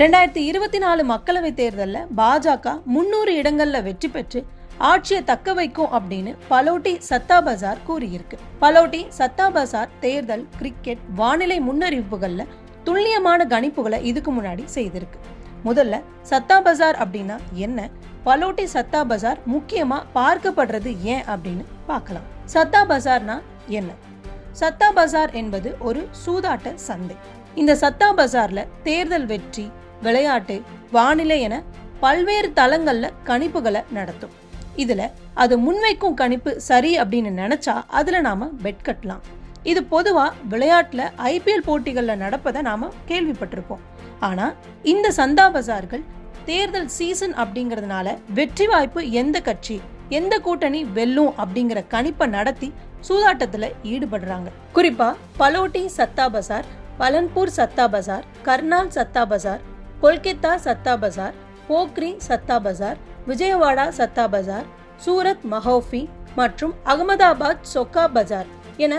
2024 மக்களவை தேர்தலில் பாஜக 300 இடங்கள்ல வெற்றி பெற்று ஆட்சியை தக்க வைக்கும் அப்படின்னு பலோட்டி சத்தா பசார் கூறியிருக்கு. பலோட்டி சத்தா பசார் தேர்தல், கிரிக்கெட், வானிலை முன்னறிவிப்புகள்ல துல்லியமான கணிப்புகளை இதுக்கு முன்னாடி செய்திருக்கு. முதல்ல சத்தா பசார் அப்படின்னா என்ன, பலோட்டி சத்தா பசார் முக்கியமா பார்க்கப்படுறது ஏன் அப்படின்னு பார்க்கலாம். சத்தா பசார்னா என்ன? சத்தா பசார் என்பது ஒரு சூதாட்ட சந்தை. இந்த சத்தா பசார்ல தேர்தல் வெற்றி, விளையாட்டு, வானிலை என பல்வேறு தளங்கள்ல கணிப்புகளை நடத்தும். இதுல அது முன்வைக்கும் கணிப்பு சரி அப்படின்னு நினைச்சா அதுல நாம பெட் கட்டலாம். இது பொதுவா விளையாட்டுல IPL போட்டிகள்ல நடப்பதை நாம கேள்விப்பட்டிருப்போம். ஆனா இந்த சந்தா பசார்கள் தேர்தல் சீசன் அப்படிங்கறதுனால வெற்றி வாய்ப்பு எந்த கட்சி, எந்த கூட்டணி வெல்லும் அப்படிங்கிற கணிப்பை நடத்தி சூதாட்டத்துல ஈடுபடுறாங்க. குறிப்பா பலோட்டி சத்தா பசார், பலன்பூர் சத்தா பசார், கர்னால் சத்தா பசார், கொல்கத்தா சத்தா பசார், போக்ரி சத்தா பசார், விஜயவாடா சத்தா பசார், சூரத் மஹோஃபி மற்றும் அகமதாபாத் சொக்கா பஜார் என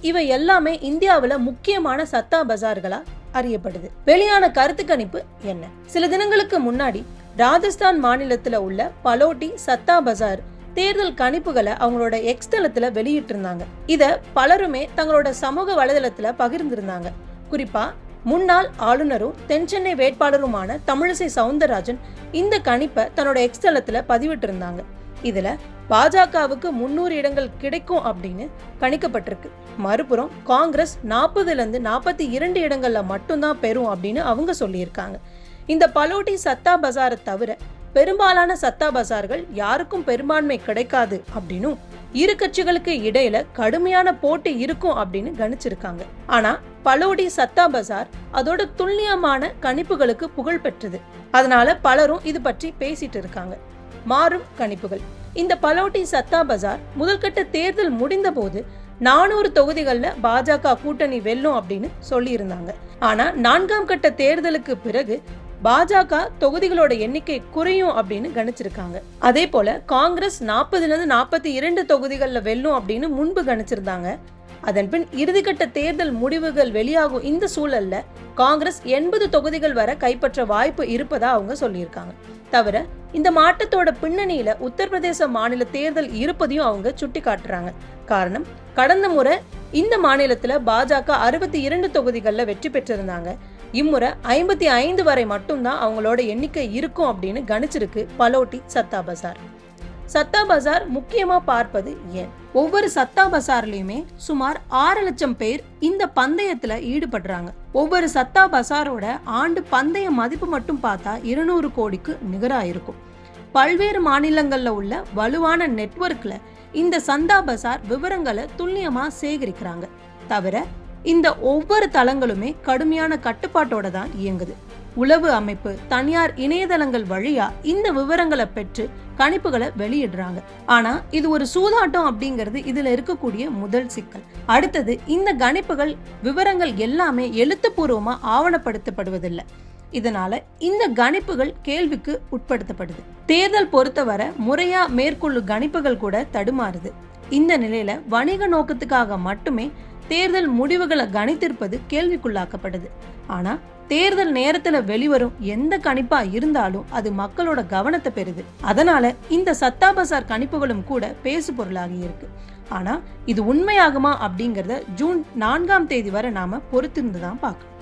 இவை எல்லாமே இந்தியாவில் முக்கியமான சத்தா பசார்களா அறியப்படுது. வெளியான கருத்து கணிப்பு என்ன? சில தினங்களுக்கு முன்னாடி ராஜஸ்தான் மாநிலத்துல உள்ள பலோட்டி சத்தா பசார் தேர்தல் கணிப்புகளை அவங்களோட எக்ஸ் தளத்துல வெளியிட்டு இருந்தாங்க. இத பலருமே தங்களோட சமூக வலைதளத்துல பகிர்ந்திருந்தாங்க. குறிப்பா முன்னாள் ஆளுநரும் தென் சென்னை வேட்பாளருமான தமிழிசை சவுந்தரராஜன் இந்த கணிப்பை தன்னோட எக்ஸ் தளத்துல பதிவிட்டு இருந்தாங்க. இதுல பாஜகவுக்கு 300 இடங்கள் கிடைக்கும் அப்படின்னு கணிக்கப்பட்டிருக்கு. மறுபுறம் காங்கிரஸ் 40-42 இடங்கள்ல மட்டும்தான் பெறும் அப்படின்னு அவங்க சொல்லியிருக்காங்க. இந்த பலோட்டி சத்தா பசாரை தவிர பெரும்பாலான சத்தா பசார்கள் யாருக்கும் பெரும்பான்மை கிடைக்காது அப்படின்னும் இரு கட்சிகளுக்கு இடையில கடுமையான போட்டி இருக்கும் அப்படின்னு கணிச்சிருக்காங்க. ஆனா பலோட்டி சத்தா பசார் அதோட துல்லியமான கணிப்புகளுக்கு புகழ் பெற்றது. அதனால பலரும் இது பற்றி பேசிட்டு இருக்காங்க. மாறும் கணிப்புகள். இந்த பலோட்டி சத்தா பசார் முதல்கட்ட தேர்தல் முடிந்த போது 400 தொகுதிகள்ல பாஜக கூட்டணி வெல்லும் அப்படின்னு சொல்லி இருந்தாங்க. ஆனா 4ஆம் கட்ட தேர்தலுக்கு பிறகு பாஜக தொகுதிகளோட எண்ணிக்கை குறையும் அப்படின்னு கணிச்சிருக்காங்க. அதே போல காங்கிரஸ் 40-42 தொகுதிகள்ல வெல்லும் அப்படின்னு முன்பு கணிச்சிருந்தாங்க. அதன் பின் இறுதிக்கட்ட தேர்தல் முடிவுகள் வெளியாகும் இந்த சூழல்ல காங்கிரஸ் 80 தொகுதிகள் வரை கைப்பற்ற வாய்ப்பு இருப்பதா அவங்க சொல்லியிருக்காங்க. தவிர இந்த மாற்றத்தோட பின்னணியில உத்தரப்பிரதேச மாநில தேர்தல் இருப்பதையும் அவங்க சுட்டி காட்டுறாங்க. காரணம், கடந்த முறை இந்த மாநிலத்துல பாஜக 62 தொகுதிகள்ல வெற்றி பெற்றிருந்தாங்க. இம்முறை 55 வரை மட்டும்தான் அவங்களோட எண்ணிக்கை இருக்கும் அப்படின்னு கணிச்சிருக்கு பலோட்டி சத்தா பசார். சத்தா பசார் முக்கியமா பார்ப்பது ஏன்? ஒவ்வொரு சத்தா பசார்லயுமே சுமார் 6 லட்சம் பேர் இந்த பந்தயத்துல ஈடுபடுறாங்க. ஒவ்வொரு சத்தா பசாரோட ஆண்டு பந்தய மதிப்பு மட்டும் பார்த்தா 200 கோடிக்கு நிகரா இருக்கும். பல்வேறு மாநிலங்கள்ல உள்ள வலுவான நெட்வொர்க்ல இந்த சந்தா பசார் விவரங்களை துல்லியமா சேகரிக்கிறாங்க. தவிர இந்த ஒவ்வொரு தளங்களுமே கடுமையான கட்டுப்பாட்டோட தான் இயங்குது. உளவு அமைப்பு, தனியார் இணையதளங்கள் வழியா இந்த விவரங்களை பெற்று கணிப்புகளை வெளியிடுறாங்க. ஆனா இது ஒரு சூதாட்டம் அப்படிங்கிறது இதுல இருக்கக்கூடிய முதல் சிக்கல். அடுத்தது, இந்த கணிப்புகள், விவரங்கள் எல்லாமே எழுத்துப்பூர்வமா ஆவணப்படுத்தப்படுவதில்லை. இதனால இந்த கணிப்புகள் கேள்விக்கு உட்படுத்தப்படுது. தேர்தல் பொறுத்தவரை முறையா மேற்கொள்ளும் கணிப்புகள் கூட தடுமாறுது. இந்த நிலையில வணிக நோக்கத்துக்காக மட்டுமே தேர்தல் முடிவுகளை கணித்திருப்பது கேள்விக்குள்ளாக்கப்படுது. ஆனா தேர்தல் நேரத்துல வெளிவரும் எந்த கணிப்பா இருந்தாலும் அது மக்களோட கவனத்தை பெறுது. அதனால இந்த சத்தா பசார் கணிப்புகளும் கூட பேசு பொருளாகி இருக்கு. ஆனா இது உண்மையாகுமா அப்படிங்கறத ஜூன் 4ஆம் தேதி வரை நாம பொறுத்திருந்துதான் பார்க்கணும்.